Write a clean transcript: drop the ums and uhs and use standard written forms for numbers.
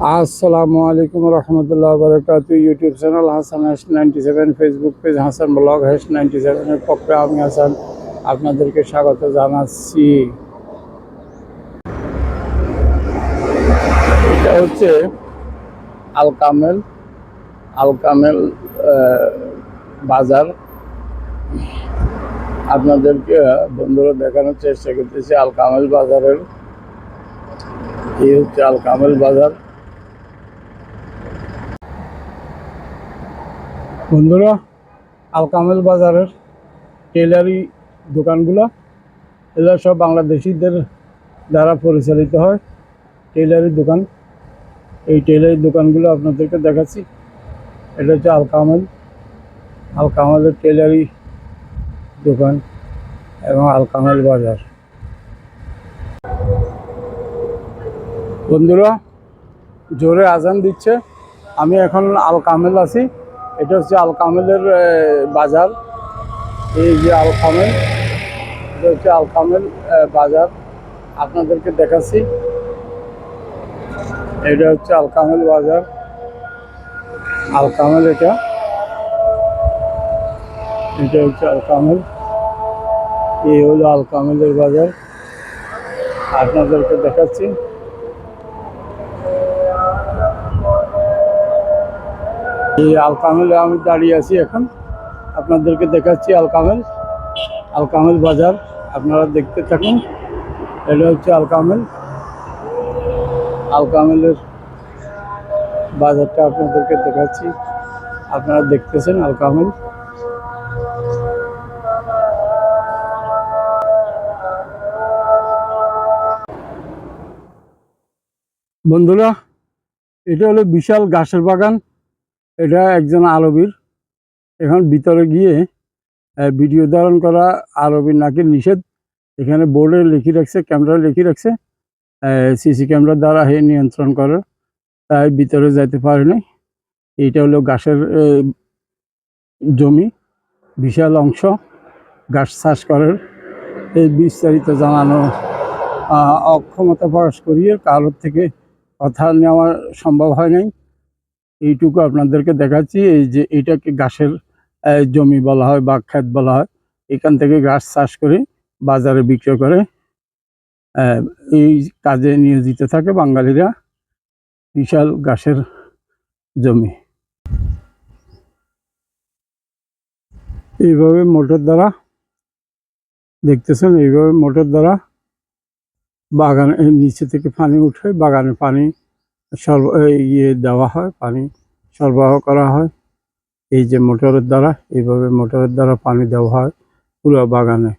আসসালামু আলাইকুম রহমতুল্লাহ বরকাত। YouTube channel Hasan hash 97, Facebook page Hasan blog hash 97 এর পক্ষে আমি হাসান আপনাদেরকে স্বাগত জানাচ্ছি। এটা হচ্ছে আল কামেল বাজার। আপনাদেরকে বন্ধুরা দেখানোর চেষ্টা করতেছি আল কামেল বাজারের। এই হচ্ছে আল কামেল বাজার। বন্ধুরা, আল কামেল বাজারের টেলারি দোকানগুলো এগুলো সব বাংলাদেশিদের দ্বারা পরিচালিত হয়। টেলারি দোকান, এই টেলারি দোকানগুলো আপনাদেরকে দেখাচ্ছি। এটা হচ্ছে আল কামেলের টেলারি দোকান এবং আল কামেল বাজার। বন্ধুরা, জোরে আজান দিচ্ছে। আমি এখন আল কামেল আছি। এটা হচ্ছে আল কামেলের বাজার। এই যে আল কামেল, এটা হচ্ছে আল কামেল বাজার, আপনাদেরকে দেখাচ্ছি। এটা হচ্ছে আল কামেল বাজার, আল কামেল। এটা হচ্ছে আল কামেল। এই হলো আল কামেলের বাজার, আপনাদেরকে দেখাচ্ছি। এই আল কামেলে আমি দাঁড়িয়ে আছি এখন, আপনাদেরকে দেখাচ্ছি আল কামেল বাজার। আপনারা দেখতে থাকুন। এটা হচ্ছে আল কামেলের বাজারটা আপনাদেরকে দেখাচ্ছি। আপনারা দেখতেছেন আল কামেল। বন্ধুরা, এটা হলো বিশাল ঘাসের বাগান। এটা একজন আরবির। এখন ভিতরে গিয়ে ভিডিও ধারণ করা আরবির নাকি নিষেধ। এখানে বোর্ডে লিখে রাখছে, ক্যামেরা লিখে রাখছে, সিসি ক্যামেরা দ্বারা হে নিয়ন্ত্রণ করে, তাই ভিতরে যাইতে পারে নাই। এইটা হলো ঘাসের জমি, বিশাল অংশ ঘাস চাষ করার। এই বিস্তারিত জানানো অক্ষমতা প্রকাশ করিয়ে কারোর থেকে কথা নেওয়া সম্ভব হয় নাই। এইটুকু আপনাদেরকে দেখাচ্ছি। এই যে এটাকে ঘাসের জমি বলা হয় বা ক্ষেত বলা হয়। এখান থেকে ঘাস চাষ করে বাজারে বিক্রয় করে। এই কাজে নিয়োজিত থাকে বাঙালিরা। বিশাল ঘাসের জমি। এইভাবে মোটর দ্বারা দেখতেছেন, এইভাবে মোটর দ্বারা বাগানের নিচে থেকে পানি উঠে বাগানে পানি দেওয়া হয়, পানি সরবরাহ করা হয়। এই যে মোটরের দ্বারা, এইভাবে মোটরের দ্বারা পানি দেওয়া হয় পুরো বাগানে।